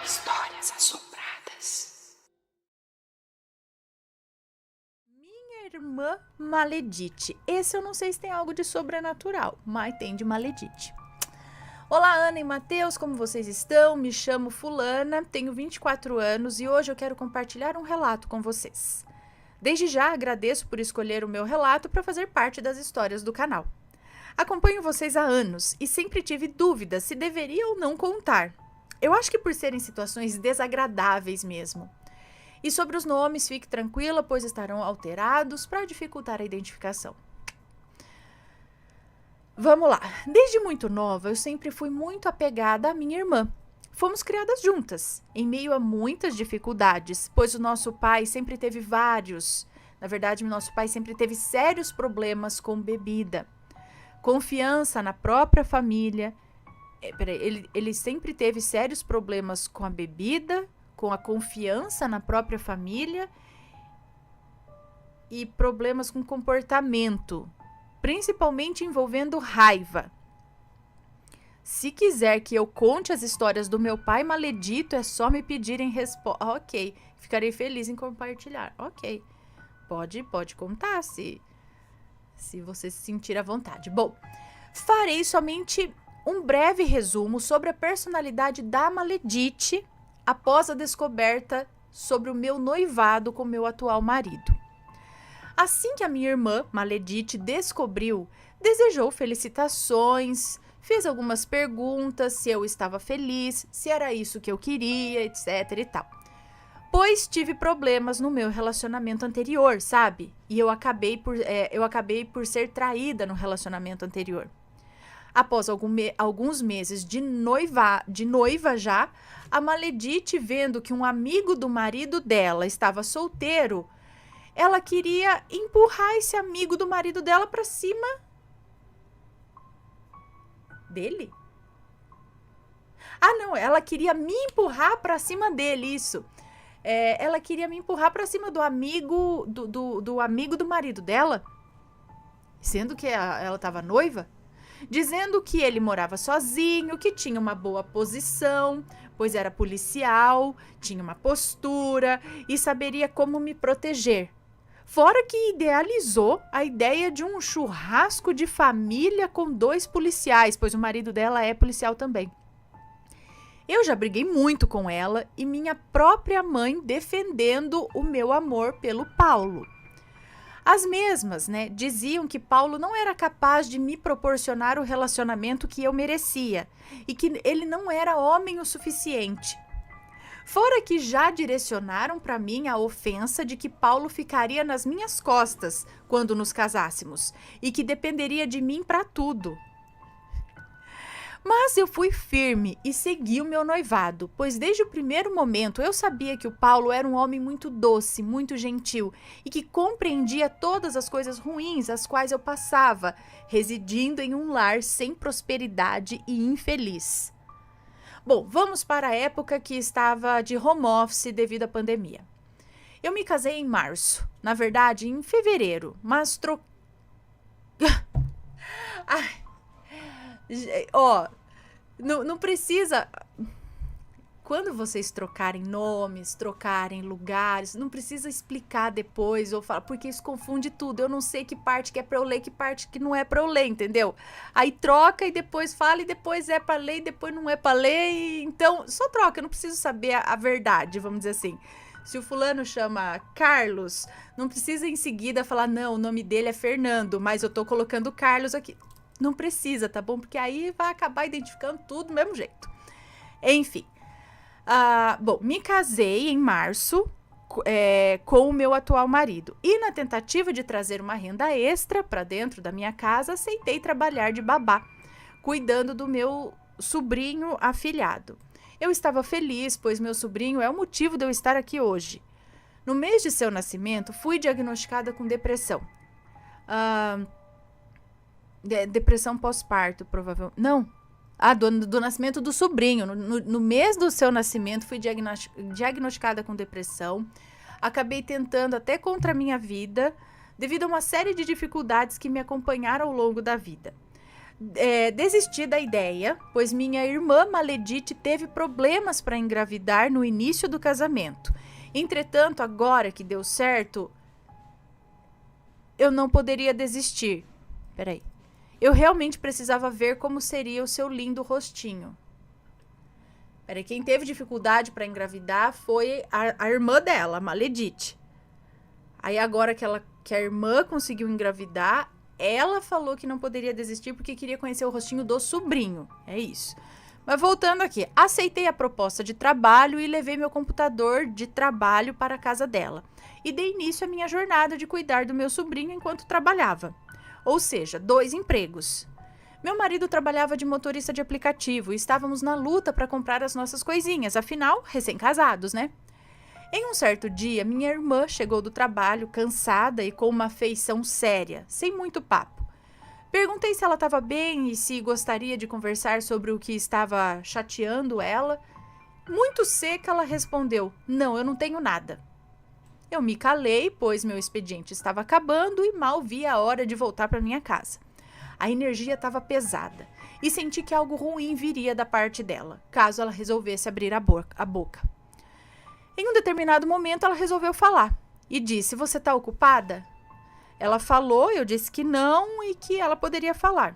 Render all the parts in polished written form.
Histórias assombradas. Minha irmã Maledite. Esse eu não sei se tem algo de sobrenatural, mas tem de Maledite. Olá, Ana e Matheus, como vocês estão? Me chamo Fulana, tenho 24 anos e hoje eu quero compartilhar um relato com vocês. Desde já agradeço por escolher o meu relato para fazer parte das histórias do canal. Acompanho vocês há anos e sempre tive dúvidas se deveria ou não contar. Eu acho que por serem situações desagradáveis mesmo. E sobre os nomes, fique tranquila, pois estarão alterados para dificultar a identificação. Vamos lá. Desde muito nova, eu sempre fui muito apegada à minha irmã. Fomos criadas juntas, em meio a muitas dificuldades, pois o nosso pai sempre teve nosso pai sempre teve sérios problemas com bebida. Confiança na própria família. Ele sempre teve sérios problemas com a bebida, com a confiança na própria família e problemas com comportamento, principalmente envolvendo raiva. Se quiser que eu conte as histórias do meu pai maledito, é só me pedirem resposta. Ok, ficarei feliz em compartilhar. Ok, pode contar se você se sentir à vontade. Bom, farei somente um breve resumo sobre a personalidade da Maledite após a descoberta sobre o meu noivado com meu atual marido. Assim que a minha irmã, Maledite, descobriu, desejou felicitações, fez algumas perguntas se eu estava feliz, se era isso que eu queria, etc e tal. Pois tive problemas no meu relacionamento anterior, sabe? E eu acabei por ser traída no relacionamento anterior. Após alguns meses de noiva já, a Maledite, vendo que um amigo do marido dela estava solteiro, ela queria empurrar esse amigo do marido dela para cima dele. Ah, não, ela queria me empurrar para cima dele, isso. Ela queria me empurrar para cima do amigo do amigo do marido dela, sendo que ela estava noiva. Dizendo que ele morava sozinho, que tinha uma boa posição, pois era policial, tinha uma postura e saberia como me proteger. Fora que idealizou a ideia de um churrasco de família com 2 policiais, pois o marido dela é policial também. Eu já briguei muito com ela e minha própria mãe defendendo o meu amor pelo Paulo. As mesmas, diziam que Paulo não era capaz de me proporcionar o relacionamento que eu merecia e que ele não era homem o suficiente. Fora que já direcionaram para mim a ofensa de que Paulo ficaria nas minhas costas quando nos casássemos e que dependeria de mim para tudo. Mas eu fui firme e segui o meu noivado, pois desde o primeiro momento eu sabia que o Paulo era um homem muito doce, muito gentil e que compreendia todas as coisas ruins às quais eu passava, residindo em um lar sem prosperidade e infeliz. Bom, vamos para a época que estava de home office devido à pandemia. Eu me casei em março, na verdade em fevereiro, mas não precisa. Quando vocês trocarem nomes, trocarem lugares, não precisa explicar depois ou falar, porque isso confunde tudo. Eu não sei que parte que é pra eu ler, que parte que não é pra eu ler, entendeu? Aí troca e depois fala e depois é pra ler e depois não é pra ler. Então, só troca, eu não preciso saber a verdade, vamos dizer assim. Se o fulano chama Carlos, não precisa em seguida falar, não, o nome dele é Fernando, mas eu tô colocando Carlos aqui. Não precisa, tá bom? Porque aí vai acabar identificando tudo do mesmo jeito. Enfim. Bom, me casei em março com o meu atual marido. E na tentativa de trazer uma renda extra para dentro da minha casa, aceitei trabalhar de babá, cuidando do meu sobrinho afilhado. Eu estava feliz, pois meu sobrinho é o motivo de eu estar aqui hoje. No mês de seu nascimento, fui diagnosticada com depressão. Depressão pós-parto, provavelmente. Não. Do nascimento do sobrinho. No mês do seu nascimento, fui diagnosticada com depressão. Acabei tentando até contra a minha vida, devido a uma série de dificuldades que me acompanharam ao longo da vida. desisti da ideia, pois minha irmã Maledite teve problemas para engravidar no início do casamento. Entretanto, agora que deu certo, eu não poderia desistir. Peraí. Eu realmente precisava ver como seria o seu lindo rostinho. Peraí, quem teve dificuldade para engravidar foi a irmã dela, a Maledite. Aí agora que a irmã conseguiu engravidar, ela falou que não poderia desistir porque queria conhecer o rostinho do sobrinho. É isso. Mas voltando aqui, aceitei a proposta de trabalho e levei meu computador de trabalho para a casa dela. E dei início à minha jornada de cuidar do meu sobrinho enquanto trabalhava. Ou seja, 2 empregos. Meu marido trabalhava de motorista de aplicativo e estávamos na luta para comprar as nossas coisinhas, afinal, recém-casados, né? Em um certo dia, minha irmã chegou do trabalho cansada e com uma feição séria, sem muito papo. Perguntei se ela estava bem e se gostaria de conversar sobre o que estava chateando ela. Muito seca, ela respondeu: "Não, eu não tenho nada." Eu me calei, pois meu expediente estava acabando e mal vi a hora de voltar para minha casa. A energia estava pesada e senti que algo ruim viria da parte dela, caso ela resolvesse abrir a boca. Em um determinado momento, ela resolveu falar e disse: "Você está ocupada?" Ela falou, eu disse que não e que ela poderia falar.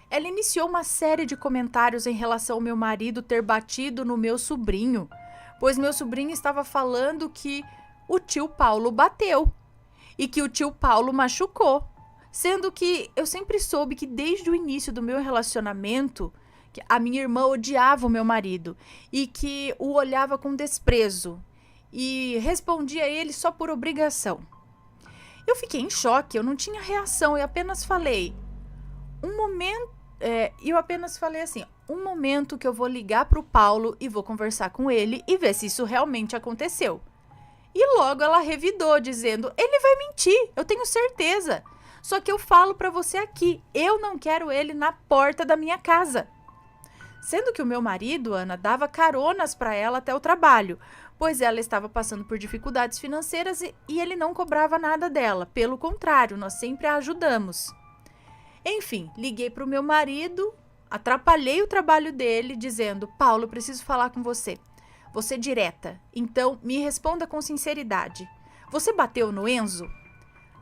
Ela iniciou uma série de comentários em relação ao meu marido ter batido no meu sobrinho, pois meu sobrinho estava falando que o tio Paulo bateu e que o tio Paulo machucou, sendo que eu sempre soube que desde o início do meu relacionamento que a minha irmã odiava o meu marido e que o olhava com desprezo e respondia a ele só por obrigação. Eu fiquei em choque, eu não tinha reação, eu apenas falei assim: "Um momento que eu vou ligar pro Paulo e vou conversar com ele e ver se isso realmente aconteceu." E logo ela revidou, dizendo: "Ele vai mentir, eu tenho certeza. Só que eu falo pra você aqui, eu não quero ele na porta da minha casa." Sendo que o meu marido, Ana, dava caronas para ela até o trabalho, pois ela estava passando por dificuldades financeiras e ele não cobrava nada dela. Pelo contrário, nós sempre a ajudamos. Enfim, liguei para o meu marido, atrapalhei o trabalho dele, dizendo: "Paulo, eu preciso falar com você. Você é direta, então me responda com sinceridade. Você bateu no Enzo?"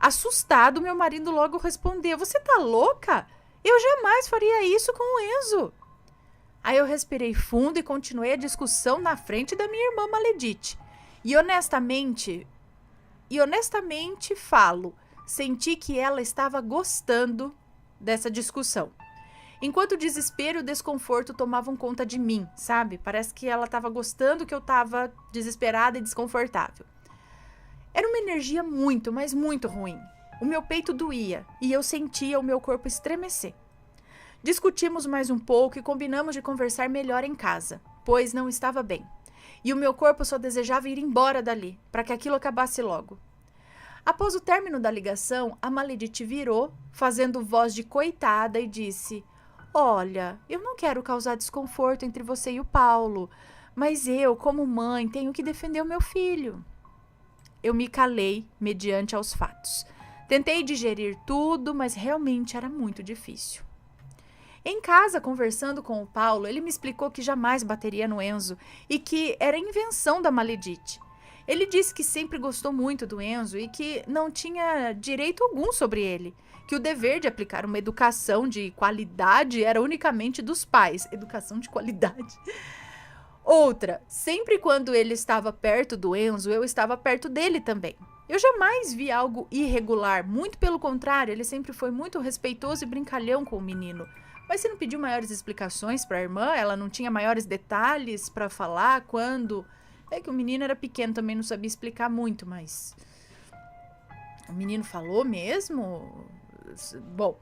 Assustado, meu marido logo respondeu: "Você tá louca? Eu jamais faria isso com o Enzo." Aí eu respirei fundo e continuei a discussão na frente da minha irmã Maledite. E honestamente falo, senti que ela estava gostando dessa discussão. Enquanto o desespero e o desconforto tomavam conta de mim, sabe? Parece que ela estava gostando que eu estava desesperada e desconfortável. Era uma energia muito, mas muito ruim. O meu peito doía e eu sentia o meu corpo estremecer. Discutimos mais um pouco e combinamos de conversar melhor em casa, pois não estava bem. E o meu corpo só desejava ir embora dali, para que aquilo acabasse logo. Após o término da ligação, a Maledite virou, fazendo voz de coitada, e disse: "Olha, eu não quero causar desconforto entre você e o Paulo, mas eu, como mãe, tenho que defender o meu filho." Eu me calei mediante aos fatos. Tentei digerir tudo, mas realmente era muito difícil. Em casa, conversando com o Paulo, ele me explicou que jamais bateria no Enzo e que era invenção da Maledite. Ele disse que sempre gostou muito do Enzo e que não tinha direito algum sobre ele, que o dever de aplicar uma educação de qualidade era unicamente dos pais. Educação de qualidade. Outra, sempre quando ele estava perto do Enzo, eu estava perto dele também. Eu jamais vi algo irregular, muito pelo contrário, ele sempre foi muito respeitoso e brincalhão com o menino. Mas você não pediu maiores explicações para a irmã? Ela não tinha maiores detalhes para falar quando... É que o menino era pequeno, também não sabia explicar muito, mas... O menino falou mesmo? Bom,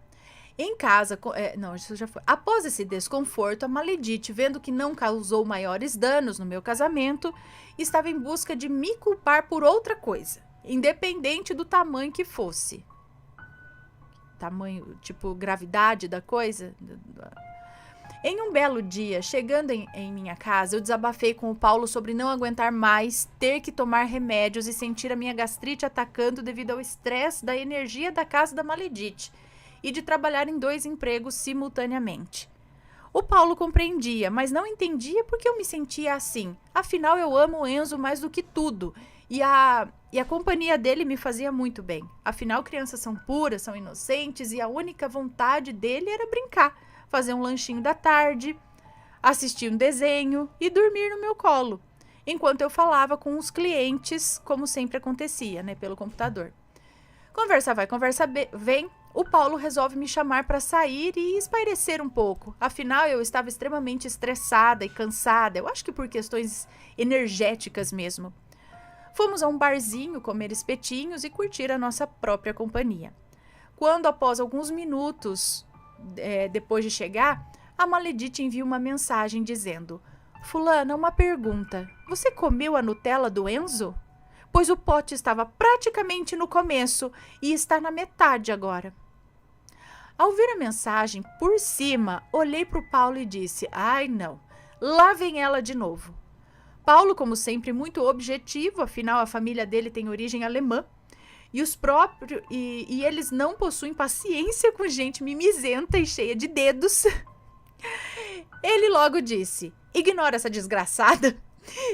em casa... Não, isso já foi. Após esse desconforto, a Maledite, vendo que não causou maiores danos no meu casamento, estava em busca de me culpar por outra coisa, independente do tamanho que fosse. Tamanho, tipo, gravidade da coisa. Em um belo dia, chegando em minha casa, eu desabafei com o Paulo sobre não aguentar mais ter que tomar remédios e sentir a minha gastrite atacando devido ao estresse da energia da casa da Maledite. e de trabalhar em 2 empregos simultaneamente. O Paulo compreendia, mas não entendia por que eu me sentia assim. Afinal, eu amo o Enzo mais do que tudo. E a companhia dele me fazia muito bem. Afinal, crianças são puras, são inocentes e a única vontade dele era brincar, fazer um lanchinho da tarde, assistir um desenho e dormir no meu colo, enquanto eu falava com os clientes, como sempre acontecia, pelo computador. Conversa vai, conversa vem. O Paulo resolve me chamar para sair e espairecer um pouco. Afinal, eu estava extremamente estressada e cansada. Eu acho que por questões energéticas mesmo. Fomos a um barzinho comer espetinhos e curtir a nossa própria companhia. Quando, após alguns minutos depois de chegar, a Maledite envia uma mensagem dizendo: Fulana, uma pergunta. Você comeu a Nutella do Enzo? Pois o pote estava praticamente no começo e está na metade agora. Ao ver a mensagem por cima, olhei para o Paulo e disse: ai não, lá vem ela de novo. Paulo, como sempre, muito objetivo, afinal a família dele tem origem alemã e eles não possuem paciência com gente mimizenta e cheia de dedos. Ele logo disse: ignora essa desgraçada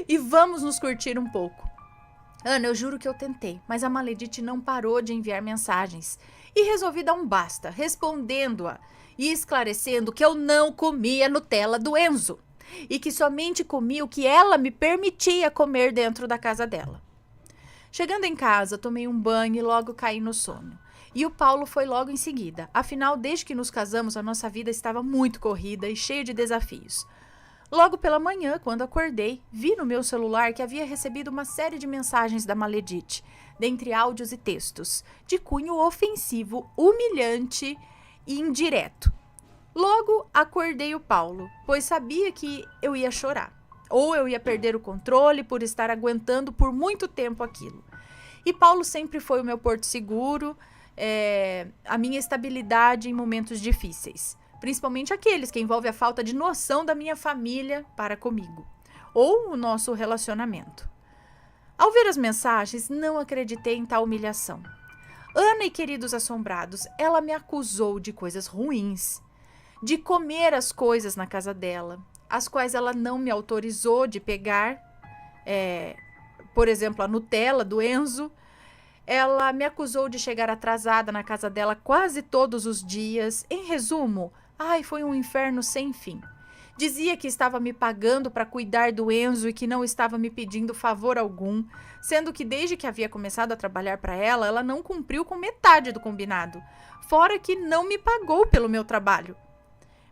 e vamos nos curtir um pouco. Ana, eu juro que eu tentei, mas a Maledite não parou de enviar mensagens. E resolvi dar um basta, respondendo-a e esclarecendo que eu não comia Nutella do Enzo e que somente comia o que ela me permitia comer dentro da casa dela. Chegando em casa, tomei um banho e logo caí no sono. E o Paulo foi logo em seguida. Afinal, desde que nos casamos, a nossa vida estava muito corrida e cheia de desafios. Logo pela manhã, quando acordei, vi no meu celular que havia recebido uma série de mensagens da Maledite, dentre áudios e textos, de cunho ofensivo, humilhante e indireto. Logo, acordei o Paulo, pois sabia que eu ia chorar, ou eu ia perder o controle por estar aguentando por muito tempo aquilo. E Paulo sempre foi o meu porto seguro, a minha estabilidade em momentos difíceis. Principalmente aqueles que envolvem a falta de noção da minha família para comigo, ou o nosso relacionamento. Ao ver as mensagens, não acreditei em tal humilhação. Ana e queridos assombrados, ela me acusou de coisas ruins, de comer as coisas na casa dela, as quais ela não me autorizou de pegar, por exemplo, a Nutella do Enzo. Ela me acusou de chegar atrasada na casa dela quase todos os dias. Em resumo, foi um inferno sem fim. Dizia que estava me pagando para cuidar do Enzo e que não estava me pedindo favor algum, sendo que desde que havia começado a trabalhar para ela não cumpriu com metade do combinado, fora que não me pagou pelo meu trabalho.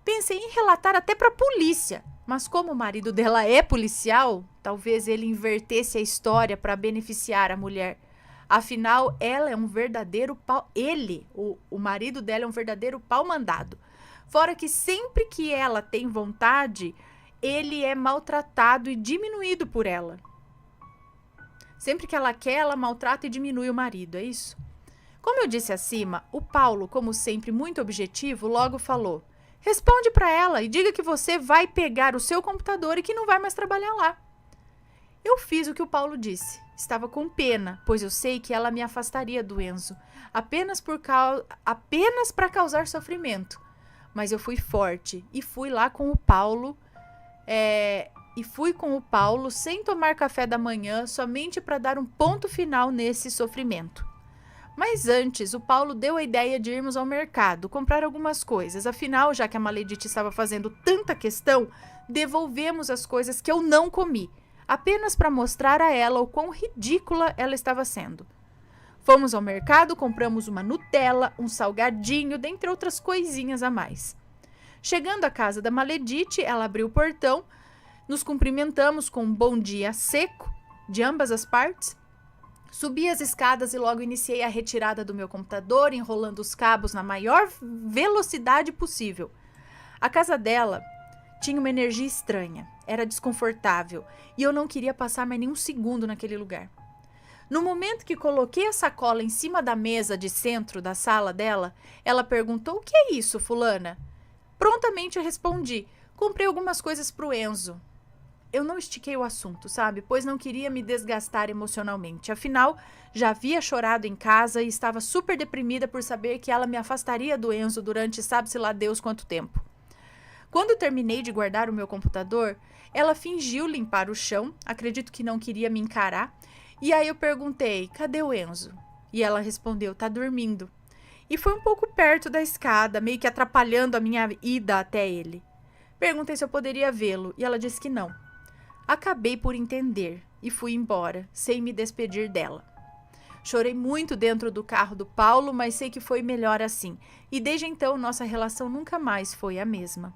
Pensei em relatar até para a polícia, mas como o marido dela é policial, talvez ele invertesse a história para beneficiar a mulher. Afinal, ela é um verdadeiro pau... o marido dela é um verdadeiro pau mandado. Fora que sempre que ela tem vontade, ele é maltratado e diminuído por ela. Sempre que ela quer, ela maltrata e diminui o marido, é isso? Como eu disse acima, o Paulo, como sempre muito objetivo, logo falou: responde para ela e diga que você vai pegar o seu computador e que não vai mais trabalhar lá. Eu fiz o que o Paulo disse. Estava com pena, pois eu sei que ela me afastaria do Enzo, apenas para causar sofrimento. Mas eu fui forte e fui lá com o Paulo, sem tomar café da manhã, somente para dar um ponto final nesse sofrimento. Mas antes, o Paulo deu a ideia de irmos ao mercado, comprar algumas coisas. Afinal, já que a Maledite estava fazendo tanta questão, devolvemos as coisas que eu não comi, apenas para mostrar a ela o quão ridícula ela estava sendo. Fomos ao mercado, compramos uma Nutella, um salgadinho, dentre outras coisinhas a mais. Chegando à casa da Maledite, ela abriu o portão, nos cumprimentamos com um bom dia seco, de ambas as partes. Subi as escadas e logo iniciei a retirada do meu computador, enrolando os cabos na maior velocidade possível. A casa dela tinha uma energia estranha, era desconfortável e eu não queria passar mais nenhum segundo naquele lugar. No momento que coloquei a sacola em cima da mesa de centro da sala dela, ela perguntou: o que é isso, fulana? Prontamente eu respondi: comprei algumas coisas pro Enzo. eu não estiquei o assunto, sabe? Pois não queria me desgastar emocionalmente. Afinal, já havia chorado em casa e estava super deprimida por saber que ela me afastaria do Enzo durante sabe-se lá Deus quanto tempo. Quando terminei de guardar o meu computador, ela fingiu limpar o chão, acredito que não queria me encarar, e aí eu perguntei, cadê o Enzo? E ela respondeu, tá dormindo. E foi um pouco perto da escada, meio que atrapalhando a minha ida até ele. Perguntei se eu poderia vê-lo, e ela disse que não. Acabei por entender e fui embora, sem me despedir dela. Chorei muito dentro do carro do Paulo, mas sei que foi melhor assim, e desde então nossa relação nunca mais foi a mesma.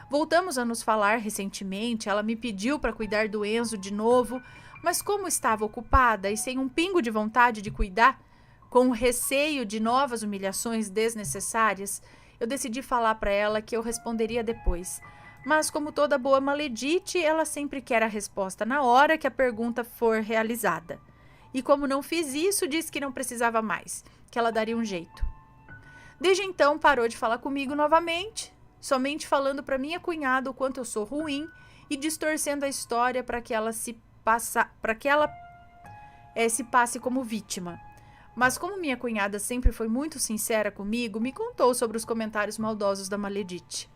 Voltamos a nos falar recentemente, ela me pediu para cuidar do Enzo de novo, mas como estava ocupada e sem um pingo de vontade de cuidar, com receio de novas humilhações desnecessárias, eu decidi falar para ela que eu responderia depois. Mas como toda boa maledite, ela sempre quer a resposta na hora que a pergunta for realizada. E como não fiz isso, disse que não precisava mais, que ela daria um jeito. Desde então parou de falar comigo novamente, somente falando para minha cunhada o quanto eu sou ruim e distorcendo a história para que ela se passe como vítima. Mas como minha cunhada sempre foi muito sincera comigo, me contou sobre os comentários maldosos da maledite.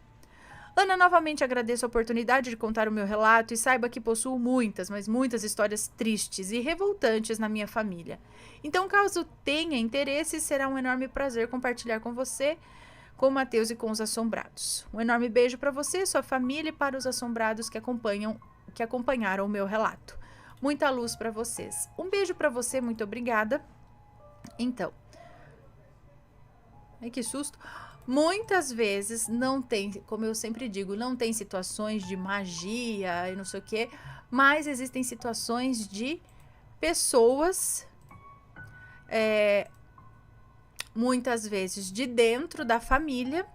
Ana, novamente agradeço a oportunidade de contar o meu relato e saiba que possuo muitas, mas muitas histórias tristes e revoltantes na minha família. Então, caso tenha interesse, será um enorme prazer compartilhar com você, com o Matheus e com os assombrados. Um enorme beijo para você, sua família e para os assombrados que acompanharam o meu relato. Muita luz para vocês. Um beijo para você, muito obrigada. Então, ai que susto. Muitas vezes não tem, como eu sempre digo, não tem situações de magia e não sei o quê, mas existem situações de pessoas, muitas vezes de dentro da família,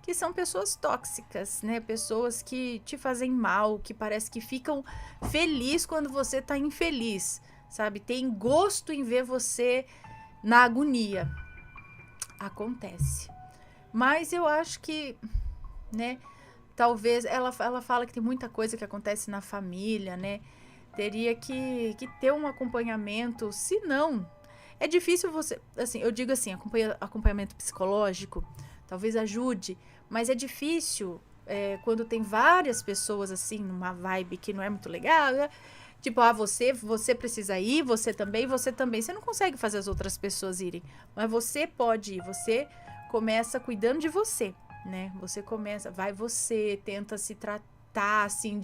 que são pessoas tóxicas, né? Pessoas que te fazem mal, que parece que ficam felizes quando você tá infeliz, sabe? Tem gosto em ver você na agonia. Acontece. Mas eu acho que, né, talvez, ela fala que tem muita coisa que acontece na família, né, teria que ter um acompanhamento, se não, é difícil você, assim, eu digo assim, acompanhamento psicológico, talvez ajude, mas é difícil quando tem várias pessoas, assim, numa vibe que não é muito legal, né? Tipo, você precisa ir, você também, você não consegue fazer as outras pessoas irem, mas você pode ir, você começa cuidando de você, né? Você começa, tenta se tratar, assim,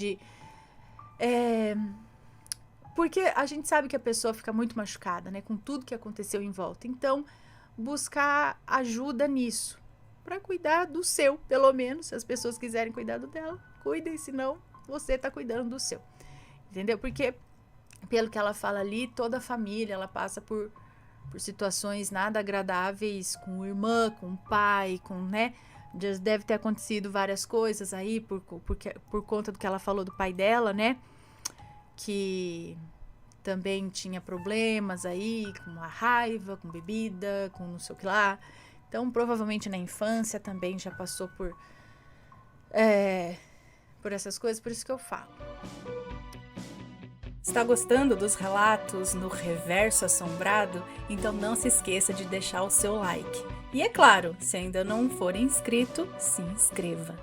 porque a gente sabe que a pessoa fica muito machucada, né? Com tudo que aconteceu em volta. Então, buscar ajuda nisso, para cuidar do seu, pelo menos. Se as pessoas quiserem cuidar do dela, cuidem, senão você tá cuidando do seu. Entendeu? Porque, pelo que ela fala ali, toda a família, ela passa por situações nada agradáveis com irmã, com pai, né? Já deve ter acontecido várias coisas aí por conta do que ela falou do pai dela, né? Que também tinha problemas aí com a raiva, com bebida, com não sei o que lá. Então, provavelmente na infância também já passou por essas coisas, por isso que eu falo. Está gostando dos relatos no Reverso Assombrado? Então não se esqueça de deixar o seu like. E é claro, se ainda não for inscrito, se inscreva.